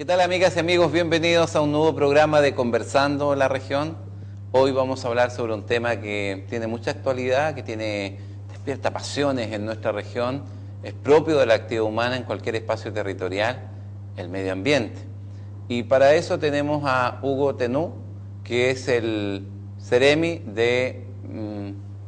tal, amigas y amigos? Bienvenidos a un nuevo programa de Conversando la Región. Hoy vamos a hablar sobre un tema que tiene mucha actualidad, que despierta pasiones en nuestra región, es propio de la actividad humana en cualquier espacio territorial, el medio ambiente. Y para eso tenemos a Hugo Tenú, que es el Ceremi de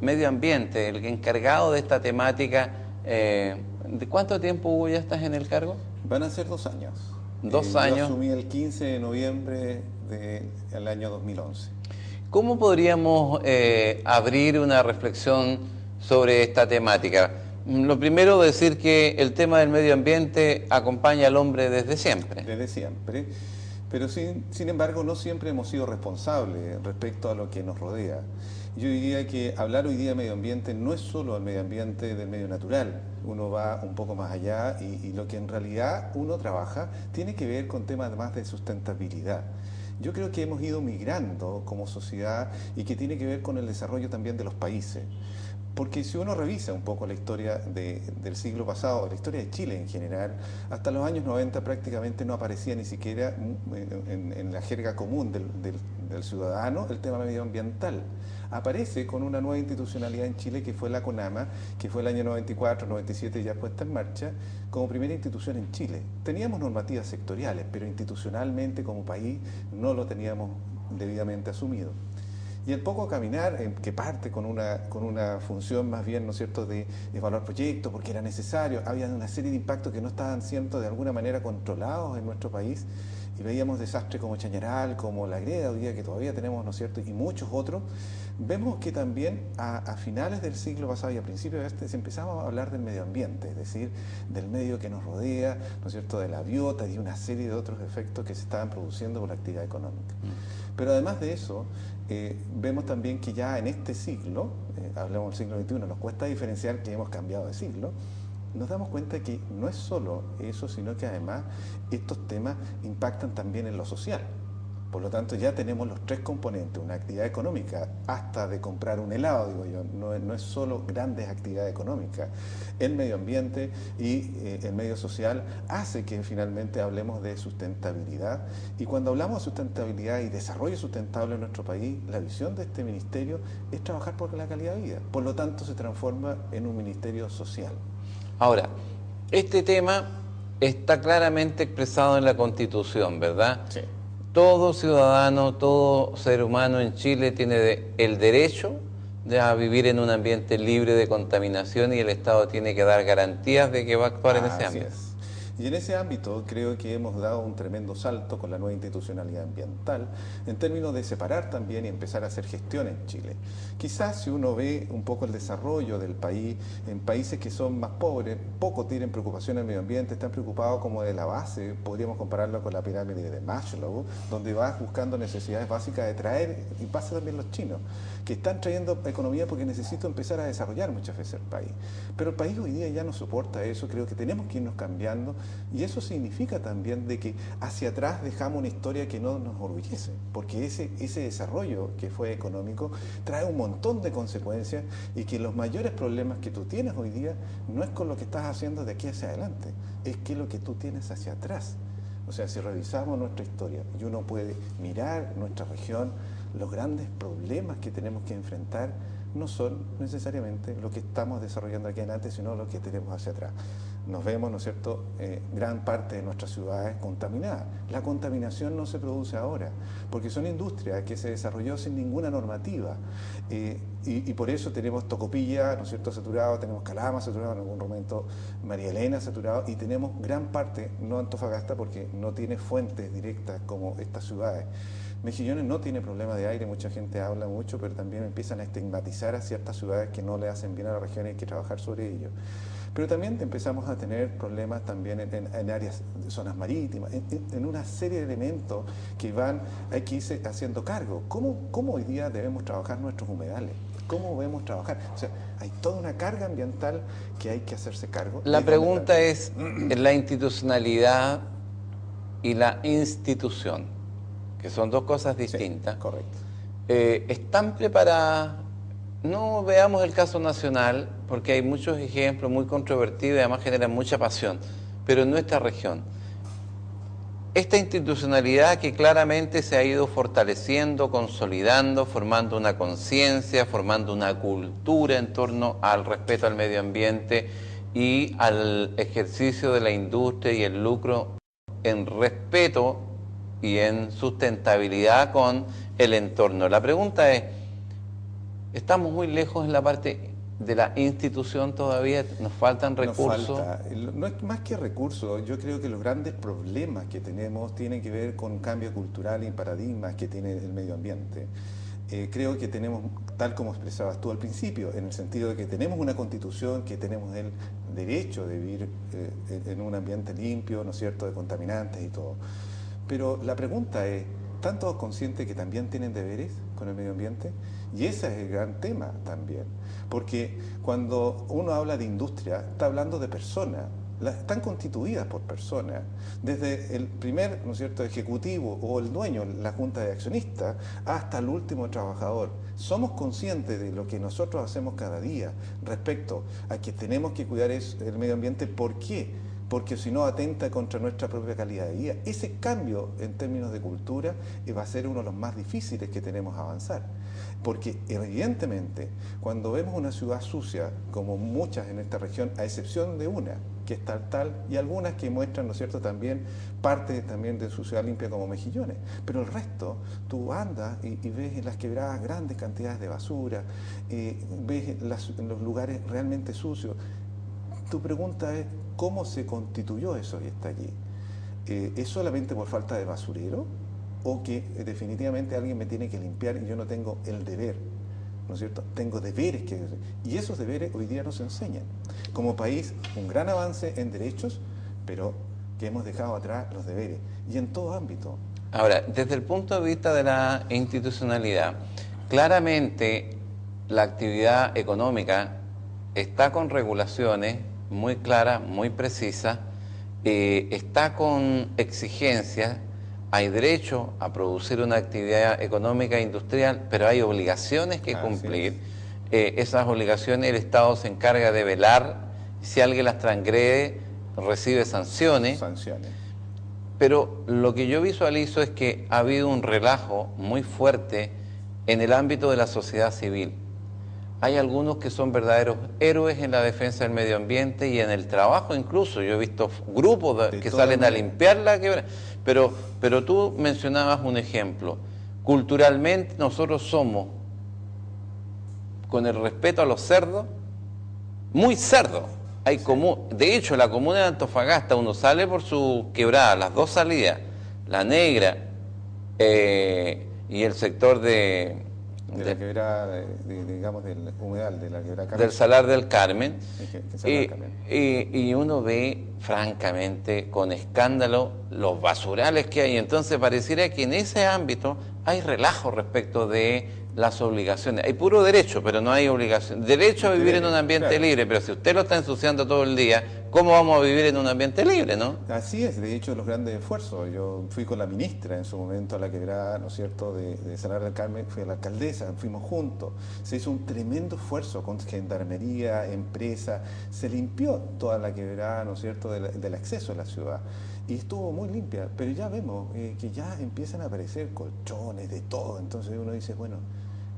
Medio Ambiente, el encargado de esta temática. ¿De cuánto tiempo, Hugo, ya estás en el cargo? Van a ser 2 años. 2 Yo años. asumí el 15 de noviembre del año 2011. ¿Cómo podríamos abrir una reflexión sobre esta temática? Lo primero, decir que el tema del medio ambiente acompaña al hombre desde siempre. Desde siempre. Pero sin embargo, no siempre hemos sido responsables respecto a lo que nos rodea. Yo diría que hablar hoy día de medio ambiente no es solo el medio ambiente del medio natural. Uno va un poco más allá y lo que en realidad uno trabaja tiene que ver con temas más de sustentabilidad. Yo creo que hemos ido migrando como sociedad y que tiene que ver con el desarrollo también de los países. Porque si uno revisa un poco la historia del siglo pasado, la historia de Chile en general, hasta los años 90 prácticamente no aparecía ni siquiera en la jerga común del ciudadano el tema medioambiental. Aparece con una nueva institucionalidad en Chile que fue la CONAMA, que fue el año 94, 97 ya puesta en marcha, como primera institución en Chile. Teníamos normativas sectoriales, pero institucionalmente como país no lo teníamos debidamente asumido. Y el poco caminar, que parte con una función más bien, ¿no es cierto?, de evaluar proyectos, porque era necesario, había una serie de impactos que no estaban siendo de alguna manera controlados en nuestro país, y veíamos desastres como Chañaral, como La Greda, hoy día que todavía tenemos, ¿no es cierto?, y muchos otros. Vemos que también a finales del siglo pasado y a principios de este se empezaba a hablar del medio ambiente, es decir, del medio que nos rodea, ¿no es cierto?, de la biota y una serie de otros efectos que se estaban produciendo por la actividad económica. Pero además de eso, vemos también que ya en este siglo, hablamos del siglo XXI, nos cuesta diferenciar que hemos cambiado de siglo, nos damos cuenta que no es solo eso, sino que además estos temas impactan también en lo social. Por lo tanto, ya tenemos los 3 componentes, una actividad económica, hasta de comprar un helado, digo yo, no es solo grandes actividades económicas. El medio ambiente y el medio social hace que finalmente hablemos de sustentabilidad. Y cuando hablamos de sustentabilidad y desarrollo sustentable en nuestro país, la visión de este ministerio es trabajar por la calidad de vida. Por lo tanto, se transforma en un ministerio social. Ahora, este tema está claramente expresado en la Constitución, ¿verdad? Sí. Todo ciudadano, todo ser humano en Chile tiene el derecho de vivir en un ambiente libre de contaminación y el Estado tiene que dar garantías de que va a actuar en ese ámbito. Así es. Y en ese ámbito creo que hemos dado un tremendo salto con la nueva institucionalidad ambiental en términos de separar también y empezar a hacer gestión en Chile. Quizás si uno ve un poco el desarrollo del país, en países que son más pobres, poco tienen preocupación en el medio ambiente, están preocupados como de la base, podríamos compararlo con la pirámide de Maslow, donde vas buscando necesidades básicas de traer, y pasa también los chinos, que están trayendo economía porque necesito empezar a desarrollar muchas veces el país. Pero el país hoy día ya no soporta eso, creo que tenemos que irnos cambiando. Y eso significa también de que hacia atrás dejamos una historia que no nos orgullece, porque ese desarrollo que fue económico trae un montón de consecuencias y que los mayores problemas que tú tienes hoy día no es con lo que estás haciendo de aquí hacia adelante, es que lo que tú tienes hacia atrás. O sea, si revisamos nuestra historia y uno puede mirar nuestra región, los grandes problemas que tenemos que enfrentar no son necesariamente lo que estamos desarrollando aquí adelante, sino lo que tenemos hacia atrás. Nos vemos, ¿no es cierto?, gran parte de nuestras ciudades contaminadas. La contaminación no se produce ahora, porque son industrias que se desarrolló sin ninguna normativa. Y por eso tenemos Tocopilla, ¿no es cierto?, saturado, tenemos Calama saturado, en algún momento María Elena saturado, y tenemos gran parte, no Antofagasta, porque no tiene fuentes directas como estas ciudades. Mejillones no tiene problema de aire, mucha gente habla mucho, pero también empiezan a estigmatizar a ciertas ciudades que no le hacen bien a la región y hay que trabajar sobre ello. Pero también empezamos a tener problemas también en áreas, zonas marítimas, en una serie de elementos que hay que irse haciendo cargo. ¿Cómo hoy día debemos trabajar nuestros humedales? ¿Cómo debemos trabajar? O sea, hay toda una carga ambiental que hay que hacerse cargo. La pregunta es la institucionalidad y la institución, que son 2 cosas distintas. Sí, correcto. ¿Están preparadas? No veamos el caso nacional, porque hay muchos ejemplos muy controvertidos y además generan mucha pasión, pero en nuestra región, esta institucionalidad que claramente se ha ido fortaleciendo, consolidando, formando una conciencia, formando una cultura en torno al respeto al medio ambiente y al ejercicio de la industria y el lucro en respeto y en sustentabilidad con el entorno. La pregunta es, ¿estamos muy lejos en la parte de la institución todavía? ¿Nos faltan recursos? Nos falta. No es más que recursos. Yo creo que los grandes problemas que tenemos tienen que ver con cambio cultural y paradigmas que tiene el medio ambiente. Creo que tenemos, tal como expresabas tú al principio, en el sentido de que tenemos una constitución, que tenemos el derecho de vivir en un ambiente limpio, ¿no es cierto?, de contaminantes y todo. Pero la pregunta es, ¿están todos conscientes que también tienen deberes con el medio ambiente? Y ese es el gran tema también. Porque cuando uno habla de industria, está hablando de personas. Están constituidas por personas, desde el primer, ¿no es cierto?, ejecutivo o el dueño, la junta de accionistas, hasta el último trabajador. Somos conscientes de lo que nosotros hacemos cada día respecto a que tenemos que cuidar el medio ambiente. ¿Por qué? Porque si no atenta contra nuestra propia calidad de vida. Ese cambio en términos de cultura va a ser uno de los más difíciles que tenemos a avanzar. Porque evidentemente, cuando vemos una ciudad sucia, como muchas en esta región, a excepción de una, que es tal, y algunas que muestran, ¿no es cierto?, también parte también de su ciudad limpia como Mejillones. Pero el resto, tú andas y ves en las quebradas grandes cantidades de basura, ves en los lugares realmente sucios. Tu pregunta es, ¿cómo se constituyó eso y está allí? ¿Es solamente por falta de basurero? ¿O que definitivamente alguien me tiene que limpiar y yo no tengo el deber? ¿No es cierto? Tengo deberes que... Y esos deberes hoy día no se enseñan. Como país, un gran avance en derechos, pero que hemos dejado atrás los deberes. Y en todo ámbito. Ahora, desde el punto de vista de la institucionalidad, claramente la actividad económica está con regulaciones muy claras, muy precisas, está con exigencias. Hay derecho a producir una actividad económica e industrial, pero hay obligaciones que cumplir. Esas obligaciones el Estado se encarga de velar. Si alguien las transgrede, recibe sanciones. Pero lo que yo visualizo es que ha habido un relajo muy fuerte en el ámbito de la sociedad civil. Hay algunos que son verdaderos héroes en la defensa del medio ambiente y en el trabajo incluso. Yo he visto grupos que salen a limpiar la quebrada. Pero tú mencionabas un ejemplo. Culturalmente nosotros somos, con el respeto a los cerdos, muy cerdos. De hecho, la comuna de Antofagasta, uno sale por su quebrada, las dos salidas, La Negra y el sector de la quebrada, digamos, del humedal, de la quebrada Carmen. Del Salar del Carmen. Y uno ve, francamente, con escándalo, los basurales que hay. Entonces pareciera que en ese ámbito hay relajo respecto de las obligaciones. Hay puro derecho, pero no hay obligación. Derecho a vivir en un ambiente libre, pero si usted lo está ensuciando todo el día, ¿cómo vamos a vivir en un ambiente libre, no? Así es, de hecho, los grandes esfuerzos. Yo fui con la ministra en su momento a la quebrada, ¿no es cierto?, de Salar del Carmen, fui a la alcaldesa, fuimos juntos. Se hizo un tremendo esfuerzo con gendarmería, empresa, se limpió toda la quebrada, ¿no es cierto?, del acceso a la ciudad. Y estuvo muy limpia, pero ya vemos que ya empiezan a aparecer colchones, de todo. Entonces uno dice, bueno,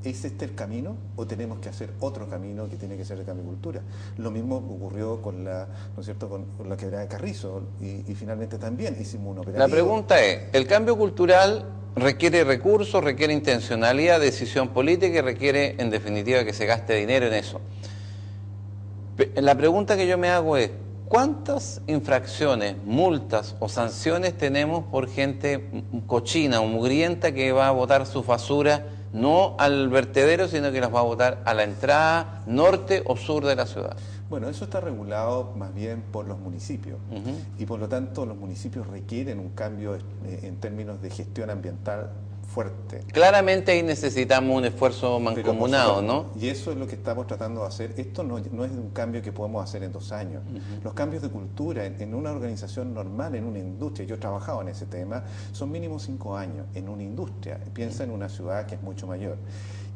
¿es este el camino o tenemos que hacer otro camino que tiene que ser de camicultura? Lo mismo ocurrió con la, ¿no es cierto?, con la quebrada de Carrizo y finalmente también hicimos un operativo. La pregunta es, ¿el cambio cultural requiere recursos, requiere intencionalidad, decisión política y requiere, en definitiva, que se gaste dinero en eso? La pregunta que yo me hago es, ¿cuántas infracciones, multas o sanciones tenemos por gente cochina o mugrienta que va a botar su basura no al vertedero, sino que las va a botar a la entrada norte o sur de la ciudad? Bueno, eso está regulado más bien por los municipios y por lo tanto los municipios requieren un cambio en términos de gestión ambiental fuerte. Claramente ahí necesitamos un esfuerzo mancomunado, ¿no? Y eso es lo que estamos tratando de hacer. Esto no es un cambio que podemos hacer en 2 años. Los cambios de cultura en una organización normal, en una industria, yo he trabajado en ese tema, son mínimo 5 años en una industria. Piensa en una ciudad que es mucho mayor.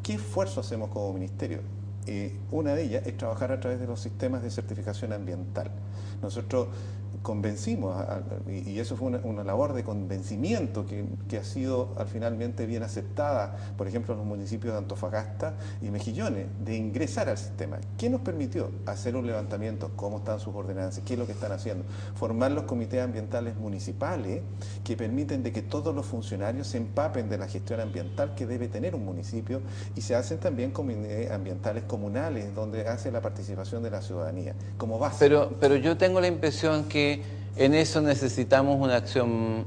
¿Qué esfuerzo hacemos como ministerio? Una de ellas es trabajar a través de los sistemas de certificación ambiental. Nosotros convencimos, y eso fue una labor de convencimiento que ha sido finalmente bien aceptada, por ejemplo, en los municipios de Antofagasta y Mejillones, de ingresar al sistema. ¿Qué nos permitió? Hacer un levantamiento, cómo están sus ordenanzas, qué es lo que están haciendo, formar los comités ambientales municipales que permiten de que todos los funcionarios se empapen de la gestión ambiental que debe tener un municipio, y se hacen también comités ambientales comunales donde hace la participación de la ciudadanía como base. Pero yo tengo la impresión que en eso necesitamos una acción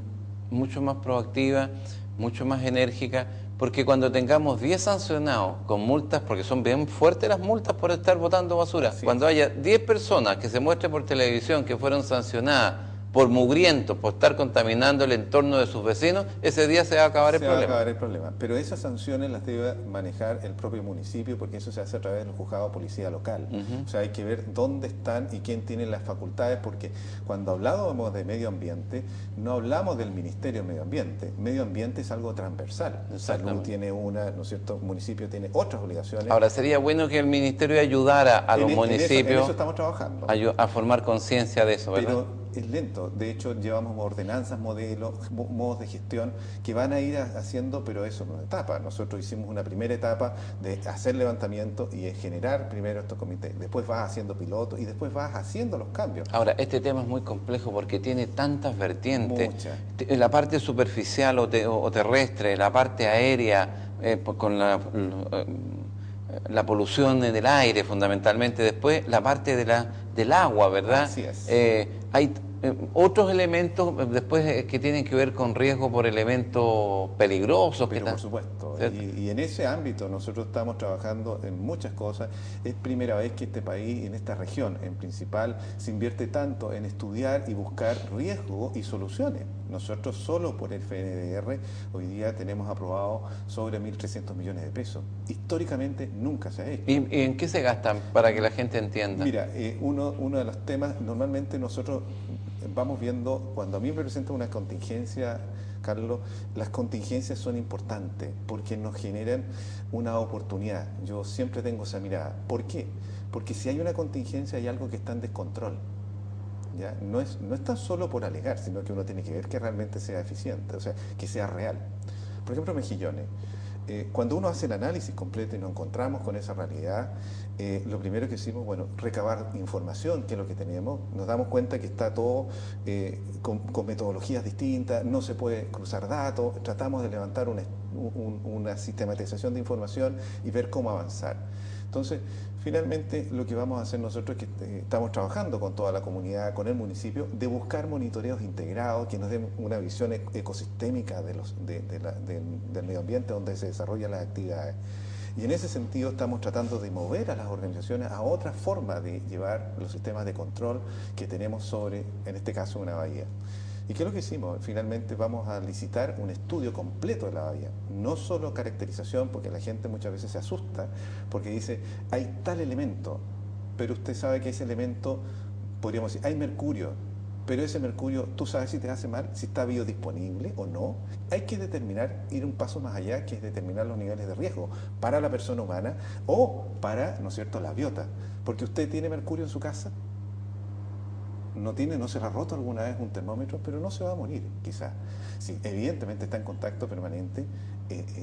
mucho más proactiva, mucho más enérgica, porque cuando tengamos 10 sancionados con multas, porque son bien fuertes las multas por estar botando basura, Sí. cuando haya 10 personas que se muestre por televisión que fueron sancionadas por mugrientos, por estar contaminando el entorno de sus vecinos, ese día se va a acabar el problema. Se va a acabar el problema. Pero esas sanciones las debe manejar el propio municipio, porque eso se hace a través del juzgado de policía local. O sea, hay que ver dónde están y quién tiene las facultades, porque cuando hablábamos de medio ambiente, no hablamos del Ministerio de Medio Ambiente. Medio ambiente es algo transversal. Salud tiene una, ¿no es cierto? El municipio tiene otras obligaciones. Ahora, sería bueno que el Ministerio ayudara a los municipios en eso estamos trabajando. A formar conciencia de eso, ¿verdad? Pero es lento. De hecho, llevamos ordenanzas, modelos, modos de gestión que van a ir haciendo, pero eso no es una etapa. Nosotros hicimos una primera etapa de hacer levantamiento y generar primero estos comités. Después vas haciendo pilotos y después vas haciendo los cambios. Ahora, este tema es muy complejo porque tiene tantas vertientes. Muchas. La parte superficial o terrestre, la parte aérea, con la polución del aire fundamentalmente. Después, la parte del agua, ¿verdad? Así es. Hay otros elementos después que tienen que ver con riesgo por elementos peligrosos. Pero por supuesto, y en ese ámbito nosotros estamos trabajando en muchas cosas. Es primera vez que este país, en esta región en principal, se invierte tanto en estudiar y buscar riesgos y soluciones. Nosotros solo por el FNDR hoy día tenemos aprobado sobre 1.300 millones de pesos. Históricamente nunca se ha hecho. ¿Y en qué se gastan para que la gente entienda? Mira, uno de los temas, normalmente nosotros vamos viendo, cuando a mí me presenta una contingencia, Carlos, las contingencias son importantes porque nos generan una oportunidad. Yo siempre tengo esa mirada. ¿Por qué? Porque si hay una contingencia hay algo que está en descontrol. ¿Ya? No es tan solo por alegar, sino que uno tiene que ver que realmente sea eficiente, o sea, que sea real. Por ejemplo, Mejillones. Cuando uno hace el análisis completo y nos encontramos con esa realidad, lo primero que hicimos, bueno, recabar información, que es lo que tenemos. Nos damos cuenta que está todo con metodologías distintas, no se puede cruzar datos, tratamos de levantar una sistematización de información y ver cómo avanzar. Entonces, finalmente lo que vamos a hacer nosotros es que estamos trabajando con toda la comunidad, con el municipio, de buscar monitoreos integrados que nos den una visión ecosistémica del medio ambiente donde se desarrollan las actividades. Y en ese sentido estamos tratando de mover a las organizaciones a otra forma de llevar los sistemas de control que tenemos sobre, en este caso, una bahía. ¿Y qué es lo que hicimos? Finalmente vamos a licitar un estudio completo de la bahía. No solo caracterización, porque la gente muchas veces se asusta, porque dice, hay tal elemento, pero usted sabe que ese elemento, podríamos decir, hay mercurio, pero ese mercurio, tú sabes si te hace mal, si está biodisponible o no. Hay que determinar, ir un paso más allá, que es determinar los niveles de riesgo para la persona humana o para, ¿no es cierto?, la biota. Porque usted tiene mercurio en su casa, no se le ha roto alguna vez un termómetro, pero no se va a morir, quizás. Si evidentemente está en contacto permanente,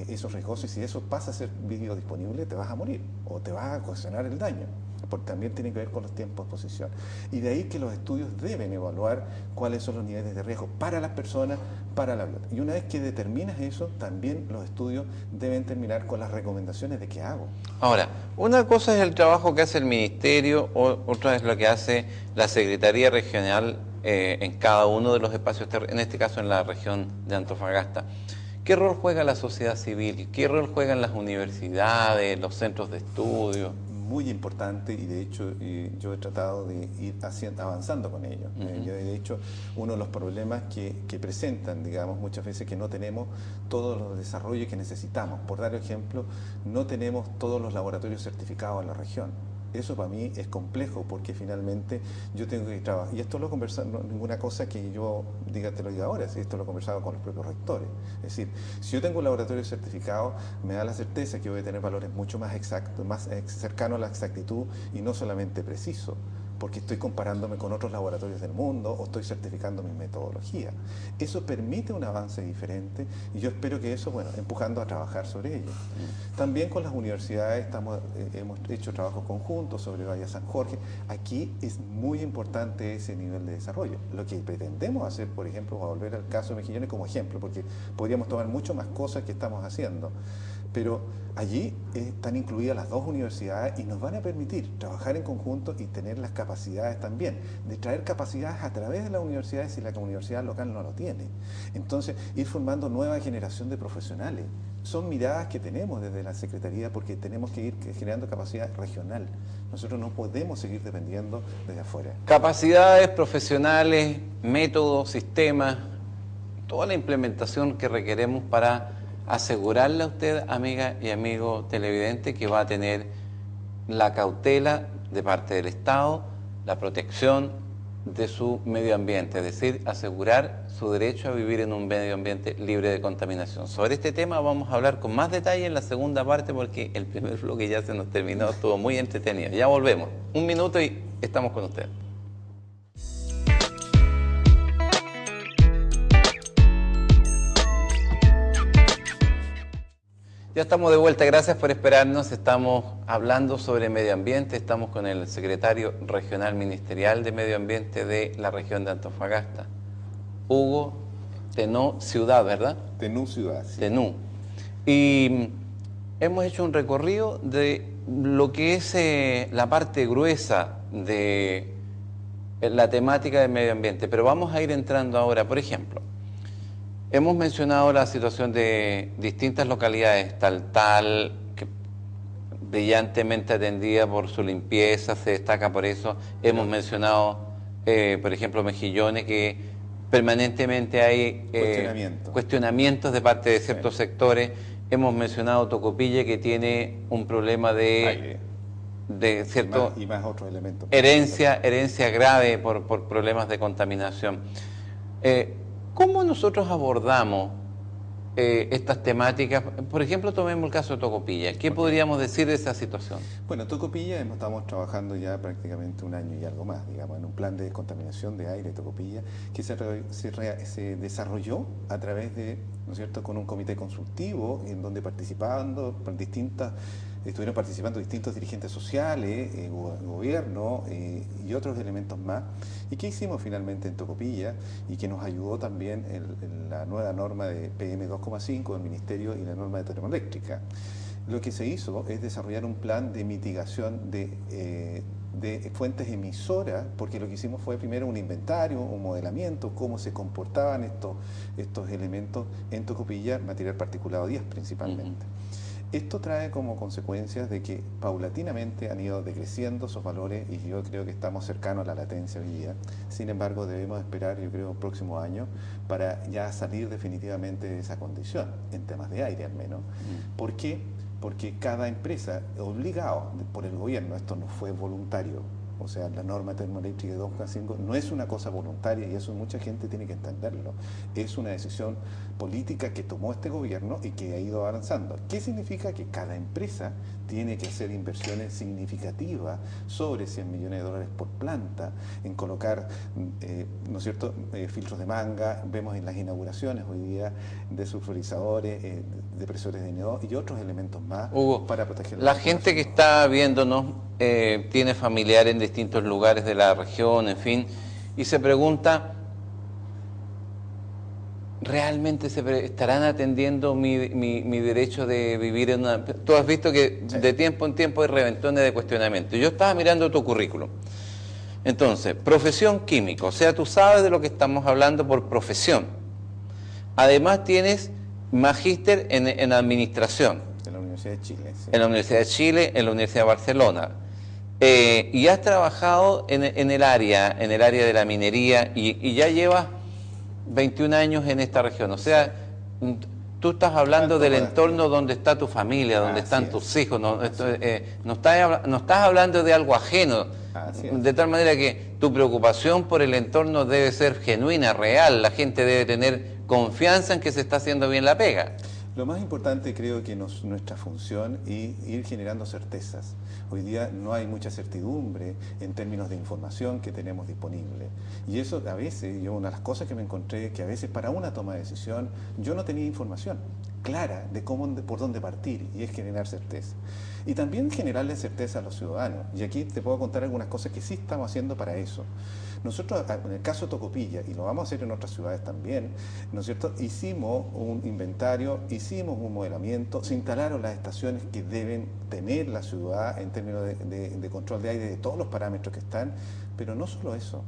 eso es riesgoso, y si eso pasa a ser biodisponible, te vas a morir o te vas a ocasionar el daño, porque también tiene que ver con los tiempos de exposición. Y de ahí que los estudios deben evaluar cuáles son los niveles de riesgo para las personas, para la biota. Y una vez que determinas eso, también los estudios deben terminar con las recomendaciones de qué hago. Ahora, una cosa es el trabajo que hace el Ministerio, otra es lo que hace la Secretaría Regional en cada uno de los espacios, en este caso en la región de Antofagasta. ¿Qué rol juega la sociedad civil? ¿Qué rol juegan las universidades, los centros de estudio? Muy importante, y de hecho yo he tratado de ir avanzando con ello. Yo, de hecho, uno de los problemas que presentan, digamos, muchas veces que no tenemos todos los desarrollos que necesitamos. Por dar ejemplo, no tenemos todos los laboratorios certificados en la región. Eso para mí es complejo porque finalmente yo tengo que trabajar. Y esto lo he conversado, no, ninguna cosa que yo diga te lo diga ahora, ¿sí? Esto lo he conversado con los propios rectores. Es decir, si yo tengo un laboratorio certificado, me da la certeza que voy a tener valores mucho más exactos, más cercanos a la exactitud y no solamente preciso, porque estoy comparándome con otros laboratorios del mundo o estoy certificando mi metodología. Eso permite un avance diferente y yo espero que eso, bueno, empujando a trabajar sobre ello. También con las universidades hemos hecho trabajos conjuntos sobre Bahía San Jorge. Aquí es muy importante ese nivel de desarrollo. Lo que pretendemos hacer, por ejemplo, voy a volver al caso de Mejillones como ejemplo, porque podríamos tomar mucho más cosas que estamos haciendo. Pero allí están incluidas las dos universidades y nos van a permitir trabajar en conjunto y tener las capacidades también, de traer capacidades a través de las universidades si la universidad local no lo tiene. Entonces, ir formando nueva generación de profesionales. Son miradas que tenemos desde la Secretaría porque tenemos que ir generando capacidad regional. Nosotros no podemos seguir dependiendo desde afuera. Capacidades profesionales, métodos, sistemas, toda la implementación que requeremos para asegurarle a usted, amiga y amigo televidente, que va a tener la cautela de parte del Estado, la protección de su medio ambiente, es decir, asegurar su derecho a vivir en un medio ambiente libre de contaminación. Sobre este tema vamos a hablar con más detalle en la segunda parte porque el primer bloque ya se nos terminó, estuvo muy entretenido. Ya volvemos, un minuto y estamos con usted. Ya estamos de vuelta, gracias por esperarnos. Estamos hablando sobre medio ambiente, estamos con el secretario regional ministerial de medio ambiente de la región de Antofagasta, Hugo Tenó Ciudad, ¿verdad? Tenú Ciudad, sí. Tenú. Y hemos hecho un recorrido de lo que es la parte gruesa de la temática del medio ambiente, pero vamos a ir entrando ahora, por ejemplo, hemos mencionado la situación de distintas localidades, Taltal, que brillantemente atendida por su limpieza, se destaca por eso. Hemos mencionado, por ejemplo, Mejillones, que permanentemente hay cuestionamientos de parte de ciertos sectores. Hemos mencionado Tocopilla, que tiene un problema de cierto y más otros elementos. Herencia grave por problemas de contaminación. ¿Cómo nosotros abordamos estas temáticas? Por ejemplo, tomemos el caso de Tocopilla. ¿Qué podríamos decir de esa situación? Bueno, Tocopilla estamos trabajando ya prácticamente un año y algo más, digamos, en un plan de descontaminación de aire de Tocopilla que se desarrolló a través de, ¿no es cierto?, con un comité consultivo en donde estuvieron participando distintos dirigentes sociales, gobierno y otros elementos más. ¿Y qué hicimos finalmente en Tocopilla? Y que nos ayudó también en la nueva norma de PM2,5 del Ministerio y la norma de termoeléctrica. Lo que se hizo es desarrollar un plan de mitigación de fuentes emisoras, porque lo que hicimos fue primero un inventario, un modelamiento, cómo se comportaban estos elementos en Tocopilla, material particulado 10 principalmente. Esto trae como consecuencias de que paulatinamente han ido decreciendo esos valores y yo creo que estamos cercanos a la latencia hoy día. Sin embargo, debemos esperar, yo creo, el próximo año para ya salir definitivamente de esa condición, en temas de aire al menos. ¿Por qué? Porque cada empresa, obligado por el gobierno, esto no fue voluntario, o sea, la norma termoeléctrica de 2,5 no es una cosa voluntaria y eso mucha gente tiene que entenderlo. Es una decisión política que tomó este gobierno y que ha ido avanzando. ¿Qué significa? Que cada empresa tiene que hacer inversiones significativas sobre 100 millones de dólares por planta, en colocar, ¿no es cierto?, filtros de manga. Vemos en las inauguraciones hoy día desulfurizadores, depresores de NO2 y otros elementos más. Hugo, para proteger la gente que está viéndonos tiene familiares en distintos lugares de la región, en fin, y se pregunta, ¿realmente estarán atendiendo mi derecho de vivir en una... Tú has visto que de tiempo en tiempo hay reventones de cuestionamiento. Yo estaba mirando tu currículum. Entonces, profesión químico, o sea, tú sabes de lo que estamos hablando por profesión. Además tienes magíster en administración. En la Universidad de Chile. Sí. En la Universidad de Chile, en la Universidad de Barcelona. Y has trabajado en el área de la minería y ya llevas 21 años en esta región. O sea, tú estás hablando del ¿Cuánto entorno donde está tu familia, donde Así están es. tus hijos, no, no estás hablando de algo ajeno, Así es. de tal manera que tu preocupación por el entorno debe ser genuina, real, la gente debe tener confianza en que se está haciendo bien la pega. Lo más importante creo que nuestra función es ir generando certezas. Hoy día no hay mucha certidumbre en términos de información que tenemos disponible. Y eso a veces, una de las cosas que me encontré, que a veces para una toma de decisión yo no tenía información clara de por dónde partir, y es generar certeza. Y también generarle certeza a los ciudadanos. Y aquí te puedo contar algunas cosas que sí estamos haciendo para eso. Nosotros, en el caso de Tocopilla, y lo vamos a hacer en otras ciudades también, ¿no es cierto?, hicimos un inventario, hicimos un modelamiento, se instalaron las estaciones que deben tener la ciudad en términos de control de aire, de todos los parámetros que están, pero no solo eso,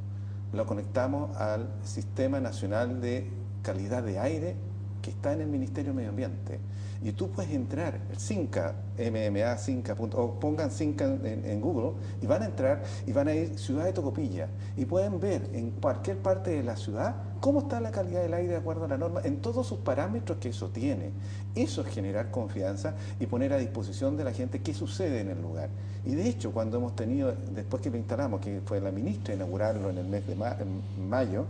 lo conectamos al Sistema Nacional de Calidad de Aire que está en el Ministerio de Medio Ambiente. Y tú puedes entrar, el CINCA, MMA, CINCA, o pongan CINCA en Google, y van a entrar y van a ir Ciudad de Tocopilla, y pueden ver en cualquier parte de la ciudad cómo está la calidad del aire de acuerdo a la norma, en todos sus parámetros que eso tiene. Eso es generar confianza y poner a disposición de la gente qué sucede en el lugar. Y de hecho, cuando hemos tenido, después que lo instalamos, que fue la ministra inaugurarlo en el mes de mayo,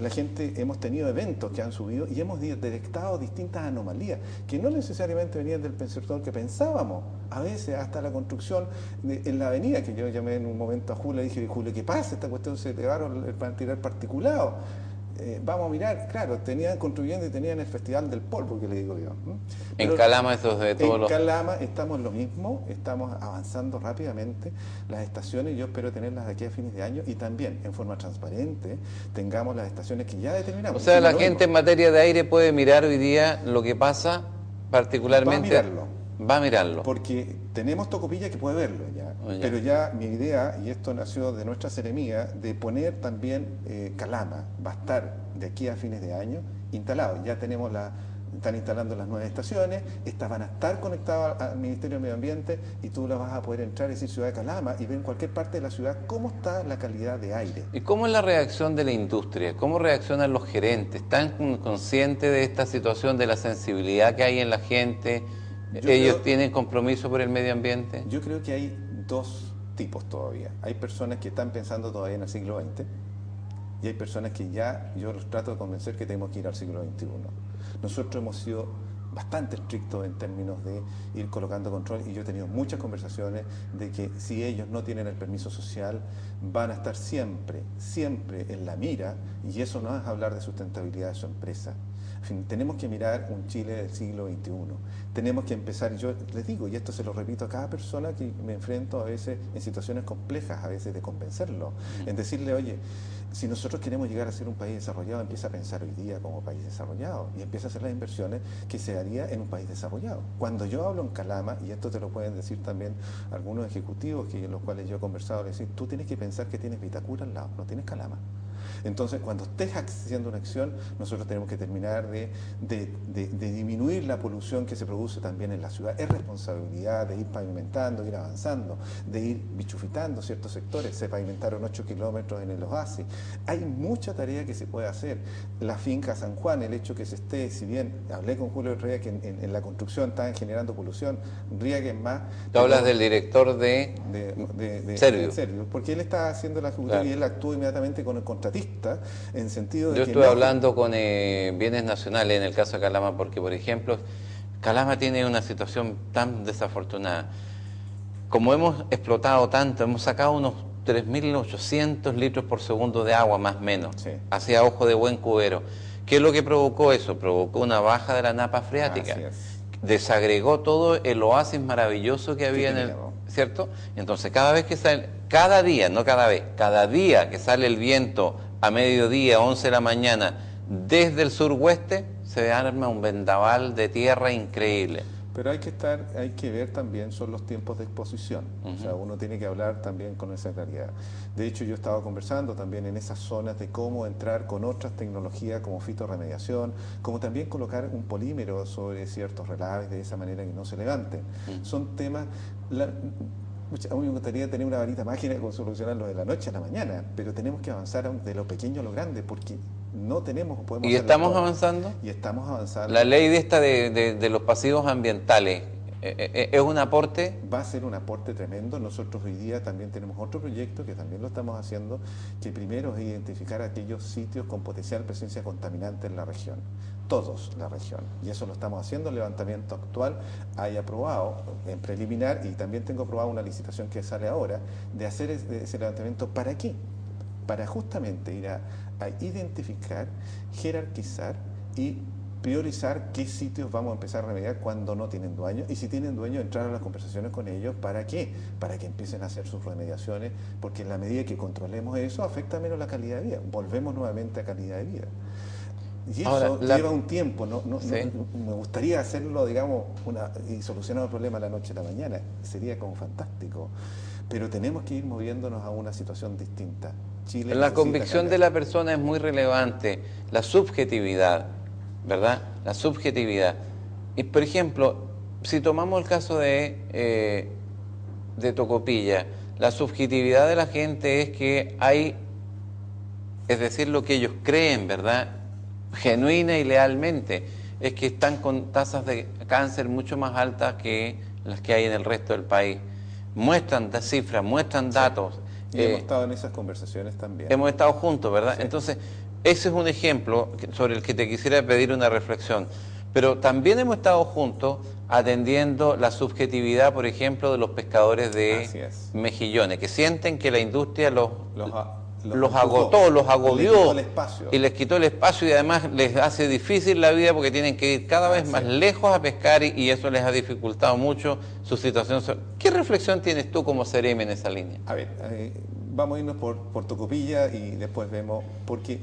la gente, hemos tenido eventos que han subido y hemos detectado distintas anomalías que no necesariamente venían del sector que pensábamos. A veces hasta la construcción en la avenida, que yo llamé en un momento a Julio y dije, Julio, ¿qué pasa? Esta cuestión se llevaron para tirar particulado. Vamos a mirar, claro, tenían construyendo y tenían el Festival del Polvo, que le digo yo. En Calama eso es de todos los... En Calama estamos lo mismo, estamos avanzando rápidamente. Las estaciones yo espero tenerlas de aquí a fines de año y también en forma transparente tengamos las estaciones que ya determinamos. O sea, la gente en materia de aire puede mirar hoy día lo que pasa particularmente... Va a mirarlo. Va a mirarlo. Porque tenemos Tocopilla que puede verlo ya. Pero ya mi idea, y esto nació de nuestra seremía, de poner también Calama, va a estar de aquí a fines de año instalado. Ya tenemos están instalando las nuevas estaciones, estas van a estar conectadas al Ministerio de Medio Ambiente y tú las vas a poder entrar y decir Ciudad de Calama y ver en cualquier parte de la ciudad cómo está la calidad de aire. ¿Y cómo es la reacción de la industria? ¿Cómo reaccionan los gerentes? ¿Están conscientes de esta situación, de la sensibilidad que hay en la gente? ¿Ellos tienen compromiso por el medio ambiente? Yo creo que hay dos tipos todavía. Hay personas que están pensando todavía en el siglo XX y hay personas que ya yo los trato de convencer que tenemos que ir al siglo XXI. Nosotros hemos sido bastante estrictos en términos de ir colocando control y yo he tenido muchas conversaciones de que si ellos no tienen el permiso social van a estar siempre, siempre en la mira y eso no es hablar de sustentabilidad de su empresa. En fin, tenemos que mirar un Chile del siglo XXI. Tenemos que empezar, yo les digo, y esto se lo repito a cada persona que me enfrento a veces en situaciones complejas, a veces de convencerlo, en decirle, oye, si nosotros queremos llegar a ser un país desarrollado, empieza a pensar hoy día como país desarrollado y empieza a hacer las inversiones que se haría en un país desarrollado. Cuando yo hablo en Calama, y esto te lo pueden decir también algunos ejecutivos con los cuales yo he conversado, les digo, tú tienes que pensar que tienes Vitacura al lado, no tienes Calama. Entonces, cuando estés haciendo una acción, nosotros tenemos que terminar de disminuir la polución que se produce también en la ciudad. Es responsabilidad de ir pavimentando, ir avanzando, de ir bichufitando ciertos sectores. Se pavimentaron 8 kilómetros en el oasis. Hay mucha tarea que se puede hacer. La finca San Juan, el hecho que se esté, si bien hablé con Julio Ría que en la construcción estaban generando polución, Riegel más... Tú hablas del director de Servio, porque él está haciendo la ejecutiva y él actuó inmediatamente con el contratista en sentido de yo que estuve hablando con bienes nacionales en el caso de Calama porque, por ejemplo, Calama tiene una situación tan desafortunada. Como hemos explotado tanto, hemos sacado unos 3.800 litros por segundo de agua, más o menos, hacia ojo de buen cubero. ¿Qué es lo que provocó eso? Provocó una baja de la napa freática. Desagregó todo el oasis maravilloso que había en el... ¿Cierto? Entonces, cada vez que sale, cada día, no cada vez, cada día que sale el viento a mediodía, 11 de la mañana, desde el suroeste, se arma un vendaval de tierra increíble. Pero hay que ver también son los tiempos de exposición. O sea, uno tiene que hablar también con esa claridad. De hecho, yo estaba conversando también en esas zonas de cómo entrar con otras tecnologías como fitorremediación, como también colocar un polímero sobre ciertos relaves de esa manera que no se levanten. Son temas... A mí me gustaría tener una varita mágica con solucionarlo de la noche a la mañana, pero tenemos que avanzar de lo pequeño a lo grande, porque no tenemos, podemos ¿Y hacerlo estamos todo. avanzando? Y estamos avanzando. La ley de los pasivos ambientales, ¿es un aporte? Va a ser un aporte tremendo. Nosotros hoy día también tenemos otro proyecto que también lo estamos haciendo, que primero es identificar aquellos sitios con potencial presencia contaminante en la región, todos la región, y eso lo estamos haciendo. El levantamiento actual hay aprobado en preliminar, y también tengo aprobado una licitación que sale ahora de hacer ese levantamiento. ¿Para qué? Para justamente ir a identificar, jerarquizar y priorizar qué sitios vamos a empezar a remediar cuando no tienen dueño, y si tienen dueño, entrar a las conversaciones con ellos. ¿Para qué? Para que empiecen a hacer sus remediaciones, porque en la medida que controlemos eso, afecta menos la calidad de vida. Volvemos nuevamente a calidad de vida. Y eso Ahora, lleva un tiempo. Sí. Me gustaría hacerlo, digamos, y solucionar el problema de la noche a la mañana. Sería como fantástico. Pero tenemos que ir moviéndonos a una situación distinta. Chile La necesita convicción cambiar. de la persona es muy relevante, la subjetividad, ¿verdad? La subjetividad. Y por ejemplo, si tomamos el caso de Tocopilla, la subjetividad de la gente es que hay, es decir, lo que ellos creen, ¿verdad? Genuina y lealmente, es que están con tasas de cáncer mucho más altas que las que hay en el resto del país. Muestran cifras, muestran datos. Y hemos estado en esas conversaciones también. Hemos estado juntos, ¿verdad? Sí. Entonces, ese es un ejemplo sobre el que te quisiera pedir una reflexión. Pero también hemos estado juntos atendiendo la subjetividad, por ejemplo, de los pescadores Así de es. mejillones, que sienten que la industria los empujó, agotó, los les agobió quitó el espacio. y les quitó el espacio, y además les hace difícil la vida porque tienen que ir cada vez más lejos a pescar, y eso les ha dificultado mucho su situación. ¿Qué reflexión tienes tú como Ceremi en esa línea? A ver, vamos a irnos por Tocopilla y después vemos, porque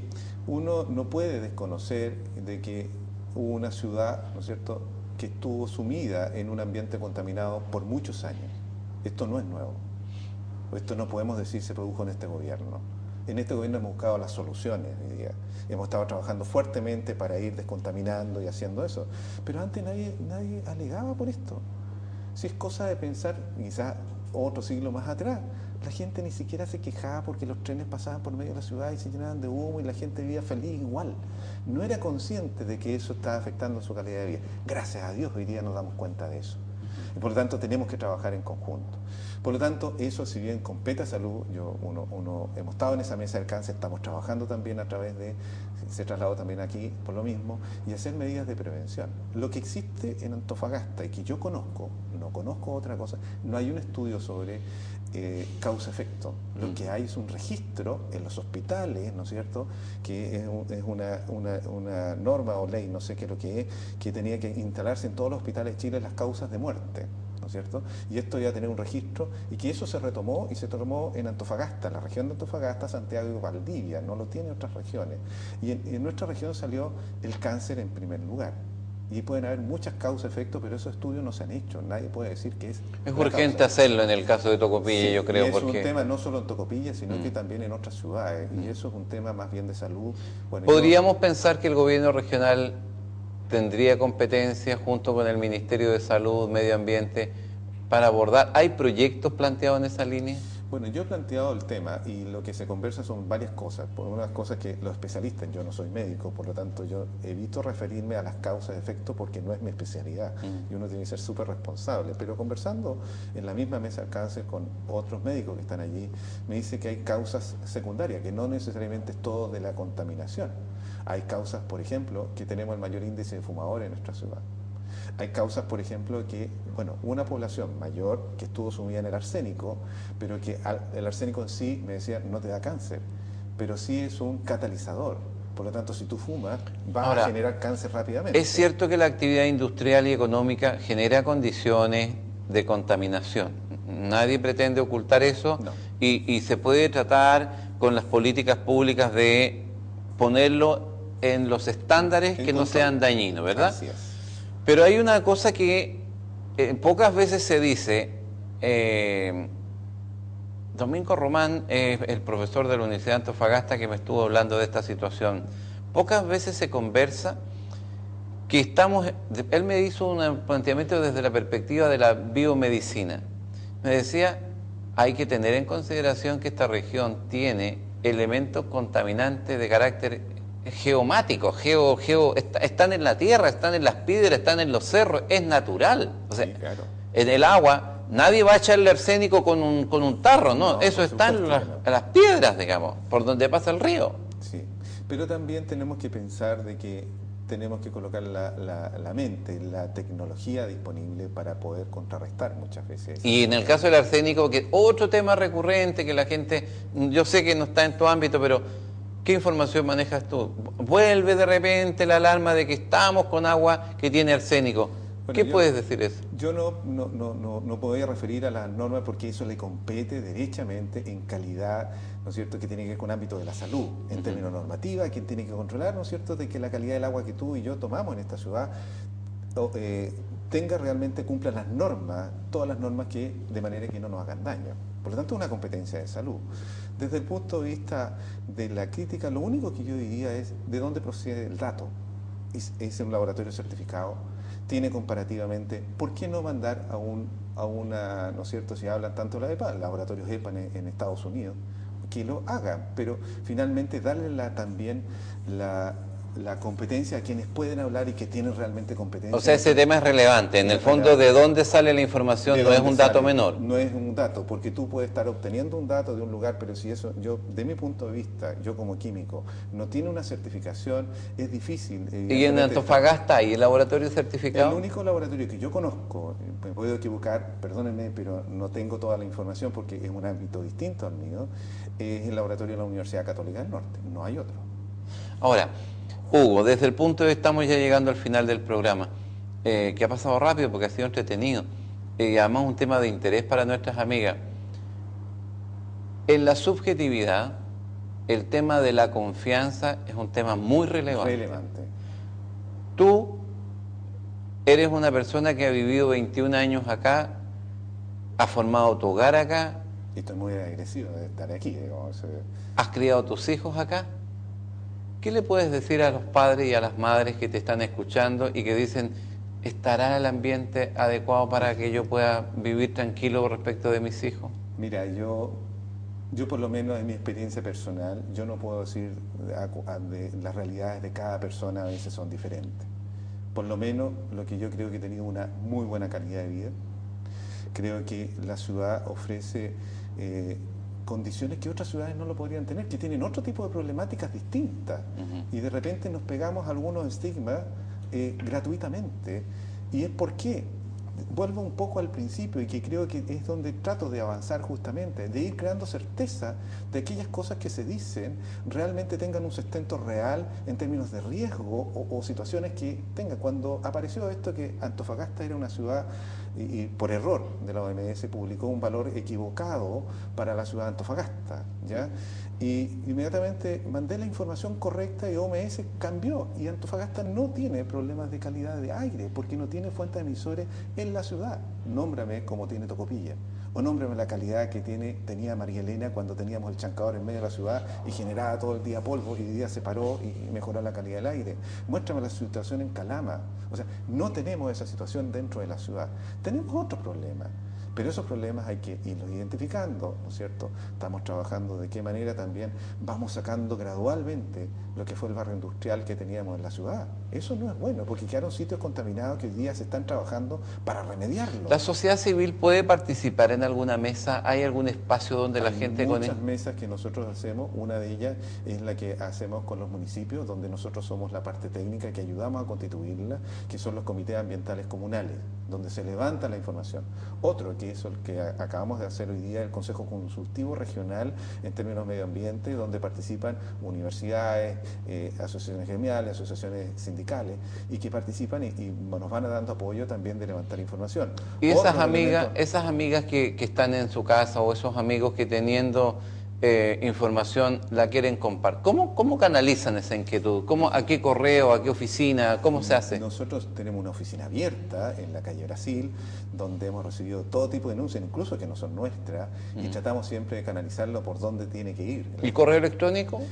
uno no puede desconocer de que hubo una ciudad, ¿no es cierto?, que estuvo sumida en un ambiente contaminado por muchos años. Esto no es nuevo. Esto no podemos decir se produjo en este gobierno. En este gobierno hemos buscado las soluciones hoy día. Hemos estado trabajando fuertemente para ir descontaminando y haciendo eso. Pero antes nadie alegaba por esto. Si es cosa de pensar, quizás otro siglo más atrás, la gente ni siquiera se quejaba porque los trenes pasaban por medio de la ciudad y se llenaban de humo y la gente vivía feliz igual. No era consciente de que eso estaba afectando su calidad de vida. Gracias a Dios hoy día nos damos cuenta de eso. Y por lo tanto tenemos que trabajar en conjunto. Por lo tanto, eso, si bien compete a salud, hemos estado en esa mesa del cáncer, estamos trabajando también a través de, se trasladó también aquí por lo mismo, y hacer medidas de prevención. Lo que existe en Antofagasta y que yo conozco, no conozco otra cosa, no hay un estudio sobre causa-efecto. Lo que hay es un registro en los hospitales, ¿no es cierto?, que es una norma o ley, no sé qué es lo que es, que tenía que instalarse en todos los hospitales de Chile las causas de muerte, ¿no es cierto? Y esto iba a tener un registro, y que eso se retomó, y se tomó en Antofagasta, la región de Antofagasta, Santiago y Valdivia, no lo tiene otras regiones. Y en nuestra región salió el cáncer en primer lugar. Y pueden haber muchas causas-efectos, pero esos estudios no se han hecho. Nadie puede decir que es urgente causa. hacerlo en el caso de Tocopilla, Sí, yo creo, y es porque un tema no solo en Tocopilla, sino que también en otras ciudades. Y eso es un tema más bien de salud. Bueno, ¿podríamos pensar que el gobierno regional tendría competencia junto con el Ministerio de Salud, Medio Ambiente, para abordar? ¿Hay proyectos planteados en esa línea? Bueno, yo he planteado el tema y lo que se conversa son varias cosas. Por unas cosas que los especialistas, yo no soy médico, por lo tanto yo evito referirme a las causas de efecto porque no es mi especialidad y uno tiene que ser súper responsable. Pero conversando en la misma mesa del cáncer con otros médicos que están allí, me dice que hay causas secundarias, que no necesariamente es todo de la contaminación. Hay causas, por ejemplo, que tenemos el mayor índice de fumadores en nuestra ciudad. Hay causas, por ejemplo, que, bueno, una población mayor que estuvo sumida en el arsénico, pero que el arsénico en sí, me decía, no te da cáncer, pero sí es un catalizador. Por lo tanto, si tú fumas, vas a generar cáncer rápidamente. Es cierto que la actividad industrial y económica genera condiciones de contaminación. Nadie pretende ocultar eso, No. y se puede tratar con las políticas públicas de ponerlo en los estándares que no sean dañinos, ¿verdad? Así es. Pero hay una cosa que pocas veces se dice. Domingo Román es el profesor de la Universidad de Antofagasta que me estuvo hablando de esta situación. Pocas veces se conversa que estamos... Él me hizo un planteamiento desde la perspectiva de la biomedicina. Me decía, hay que tener en consideración que esta región tiene elementos contaminantes de carácter geomáticos, están en la tierra, están en las piedras, están en los cerros, es natural. O sea, Sí, claro. en el agua nadie va a echarle arsénico con un tarro, ¿no? No, Eso por está supuesto que en las piedras, digamos, por donde pasa el río. Sí, pero también tenemos que pensar de que tenemos que colocar la mente, la tecnología disponible para poder contrarrestar muchas veces. Y en el caso del arsénico, que otro tema recurrente que la gente, yo sé que no está en tu ámbito, pero ¿qué información manejas tú? Vuelve de repente la alarma de que estamos con agua que tiene arsénico. Bueno, ¿Qué puedes decir eso? Yo no podía referir a las normas porque eso le compete derechamente en calidad, ¿no es cierto?, que tiene que ver con ámbito de la salud, en términos normativos, quien tiene que controlar, ¿no es cierto?, de que la calidad del agua que tú y yo tomamos en esta ciudad tenga realmente, cumpla las normas, todas las normas que de manera que no nos hagan daño. Por lo tanto, es una competencia de salud. Desde el punto de vista de la crítica, lo único que yo diría es de dónde procede el dato. Es un laboratorio certificado, tiene comparativamente, ¿por qué no mandar a una, ¿no es cierto?, si hablan tanto de la EPA, laboratorios EPA en Estados Unidos, que lo hagan, pero finalmente darle también la competencia a quienes pueden hablar y que tienen realmente competencia. O sea, ese tema es relevante. En el fondo, ¿de dónde sale la información? No es un dato menor. No es un dato, porque tú puedes estar obteniendo un dato de un lugar, pero si eso, yo, de mi punto de vista, yo como químico, no tiene una certificación, es difícil. ¿Y en Antofagasta hay el laboratorio certificado? El único laboratorio que yo conozco, me puedo equivocar, perdónenme, pero no tengo toda la información porque es un ámbito distinto al mío, es el laboratorio de la Universidad Católica del Norte, no hay otro. Ahora, Hugo, desde el punto de vista, estamos ya llegando al final del programa, que ha pasado rápido porque ha sido entretenido, y además un tema de interés para nuestras amigas. En la subjetividad, el tema de la confianza es un tema muy relevante. Tú eres una persona que ha vivido 21 años acá, has formado tu hogar acá. Y estoy muy agresivo de estar aquí, digamos. ¿Has criado tus hijos acá? ¿Qué le puedes decir a los padres y a las madres que te están escuchando y que dicen, ¿estará el ambiente adecuado para que yo pueda vivir tranquilo respecto de mis hijos? Mira, yo por lo menos en mi experiencia personal, yo no puedo decir de las realidades de cada persona, a veces son diferentes. Por lo menos lo que yo creo que he tenido una muy buena calidad de vida. Creo que la ciudad ofrece condiciones que otras ciudades no lo podrían tener, que tienen otro tipo de problemáticas distintas. Y de repente nos pegamos algunos estigmas gratuitamente. ¿Y es por qué? Vuelvo un poco al principio y que creo que es donde trato de avanzar justamente, de ir creando certeza de aquellas cosas que se dicen realmente tengan un sustento real en términos de riesgo o situaciones que tengan. Cuando apareció esto que Antofagasta era una ciudad y por error de la OMS publicó un valor equivocado para la ciudad de Antofagasta, ¿ya? Y inmediatamente mandé la información correcta y OMS cambió y Antofagasta no tiene problemas de calidad de aire porque no tiene fuentes emisores en la ciudad. Nómbrame como tiene Tocopilla o nómbrame la calidad que tenía María Elena cuando teníamos el chancador en medio de la ciudad y generaba todo el día polvo y hoy día se paró y mejoró la calidad del aire. Muéstrame la situación en Calama. O sea, no tenemos esa situación dentro de la ciudad. Tenemos otros problemas. Pero esos problemas hay que irlos identificando, ¿no es cierto? Estamos trabajando de qué manera también vamos sacando gradualmente lo que fue el barrio industrial que teníamos en la ciudad. Eso no es bueno, porque quedaron sitios contaminados que hoy día se están trabajando para remediarlo. ¿La sociedad civil puede participar en alguna mesa? ¿Hay algún espacio donde la gente... Hay muchas mesas que nosotros hacemos, una de ellas es la que hacemos con los municipios, donde nosotros somos la parte técnica que ayudamos a constituirla, que son los comités ambientales comunales, donde se levanta la información. Otro que es el que acabamos de hacer hoy día, el Consejo Consultivo Regional en términos de medio ambiente, donde participan universidades, asociaciones gremiales, asociaciones sindicales, y que participan y nos van dando apoyo también de levantar información. Y esas amigas que están en su casa o esos amigos que teniendo información la quieren compartir, ¿cómo canalizan esa inquietud? ¿A qué correo, a qué oficina, cómo se hace? Nosotros tenemos una oficina abierta en la calle Brasil, donde hemos recibido todo tipo de denuncias, incluso que no son nuestras, y tratamos siempre de canalizarlo por dónde tiene que ir. ¿El correo electrónico?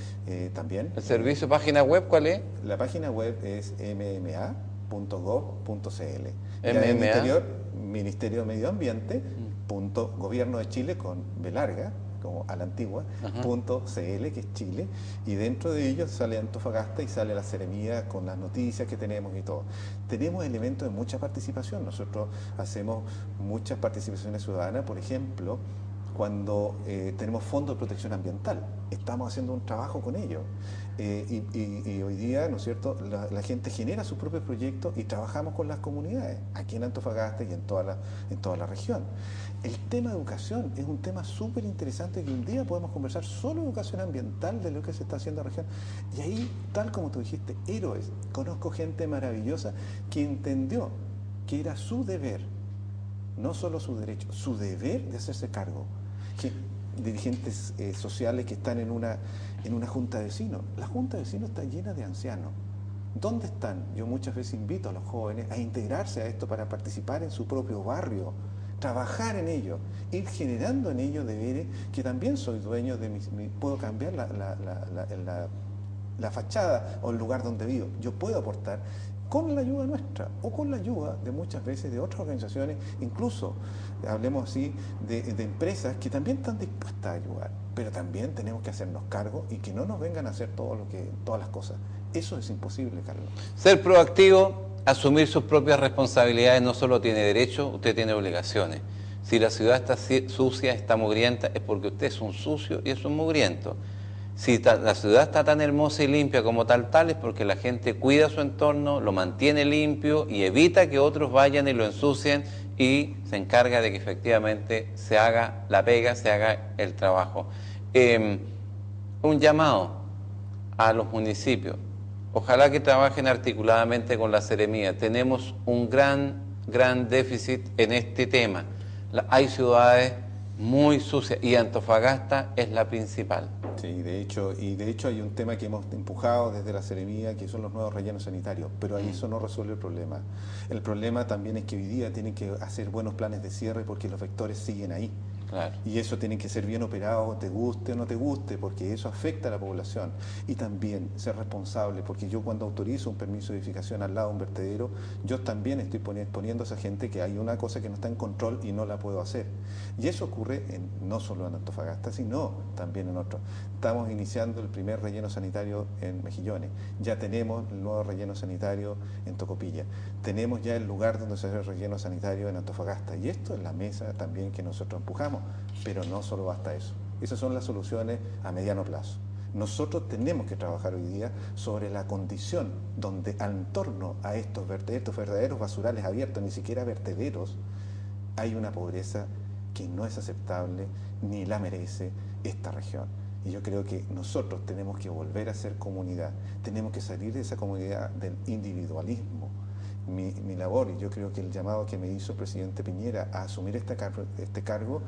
También. ¿El servicio, página web, cuál es? La página web es mma.gov.cl. MMA. Ministerio de Medio Ambiente, gobierno de Chile con B larga, como a la antigua, .cl, que es Chile, y dentro de ellos sale Antofagasta y sale la Seremía con las noticias que tenemos y todo. Tenemos elementos de mucha participación. Nosotros hacemos muchas participaciones ciudadanas, por ejemplo, cuando tenemos fondos de protección ambiental. Estamos haciendo un trabajo con ellos. Y hoy día, ¿no es cierto?, la gente genera sus propios proyectos y trabajamos con las comunidades, aquí en Antofagasta y en toda la región. El tema de educación es un tema súper interesante que un día podemos conversar solo de educación ambiental, de lo que se está haciendo en la región. Y ahí, tal como tú dijiste, héroes. Conozco gente maravillosa que entendió que era su deber, no solo su derecho, su deber de hacerse cargo. Dirigentes sociales que están en una junta de vecinos. La junta de vecinos está llena de ancianos. ¿Dónde están? Yo muchas veces invito a los jóvenes a integrarse a esto para participar en su propio barrio, trabajar en ello, ir generando en ello deberes, que también soy dueño de puedo cambiar la fachada o el lugar donde vivo. Yo puedo aportar con la ayuda nuestra o con la ayuda de muchas veces de otras organizaciones, incluso hablemos así de empresas que también están dispuestas a ayudar, pero también tenemos que hacernos cargo y que no nos vengan a hacer todas las cosas. Eso es imposible, Carlos. Ser proactivo, asumir sus propias responsabilidades, no solo tiene derecho, usted tiene obligaciones. Si la ciudad está sucia, está mugrienta, es porque usted es un sucio y es un mugriento. Si la ciudad está tan hermosa y limpia como tal, es porque la gente cuida su entorno, lo mantiene limpio y evita que otros vayan y lo ensucien y se encarga de que efectivamente se haga la pega, se haga el trabajo. Un llamado a los municipios. Ojalá que trabajen articuladamente con la Seremía. Tenemos un gran déficit en este tema. Hay ciudades muy sucias y Antofagasta es la principal. Sí, de hecho hay un tema que hemos empujado desde la Seremía, que son los nuevos rellenos sanitarios, pero ahí eso no resuelve el problema. El problema también es que hoy día tienen que hacer buenos planes de cierre porque los vectores siguen ahí. Claro. Y eso tiene que ser bien operado, te guste o no te guste, porque eso afecta a la población. Y también ser responsable, porque yo cuando autorizo un permiso de edificación al lado de un vertedero, yo también estoy poniendo a esa gente que hay una cosa que no está en control y no la puedo hacer. Y eso ocurre no solo en Antofagasta, sino también en otros. Estamos iniciando el primer relleno sanitario en Mejillones. Ya tenemos el nuevo relleno sanitario en Tocopilla. Tenemos ya el lugar donde se hace el relleno sanitario en Antofagasta. Y esto es la mesa también que nosotros empujamos. Pero no solo basta eso. Esas son las soluciones a mediano plazo. Nosotros tenemos que trabajar hoy día sobre la condición donde en torno a estos verdaderos basurales abiertos, ni siquiera vertederos, hay una pobreza que no es aceptable ni la merece esta región. Y yo creo que nosotros tenemos que volver a ser comunidad, tenemos que salir de esa comunidad del individualismo. Mi labor, y yo creo que el llamado que me hizo el presidente Piñera a asumir este cargo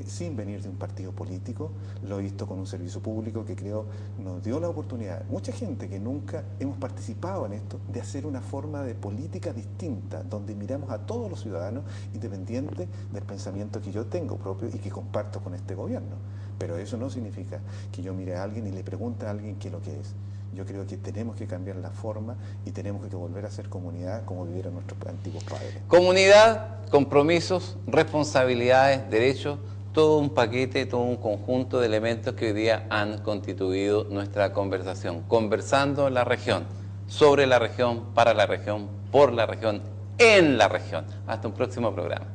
sin venir de un partido político, lo he visto con un servicio público que creo nos dio la oportunidad, mucha gente que nunca hemos participado en esto, de hacer una forma de política distinta, donde miramos a todos los ciudadanos independiente del pensamiento que yo tengo propio y que comparto con este gobierno. Pero eso no significa que yo mire a alguien y le pregunte a alguien qué es lo que es. Yo creo que tenemos que cambiar la forma y tenemos que volver a ser comunidad como vivieron nuestros antiguos padres. Comunidad, compromisos, responsabilidades, derechos, todo un paquete, todo un conjunto de elementos que hoy día han constituido nuestra conversación. Conversando la región, sobre la región, para la región, por la región, en la región. Hasta un próximo programa.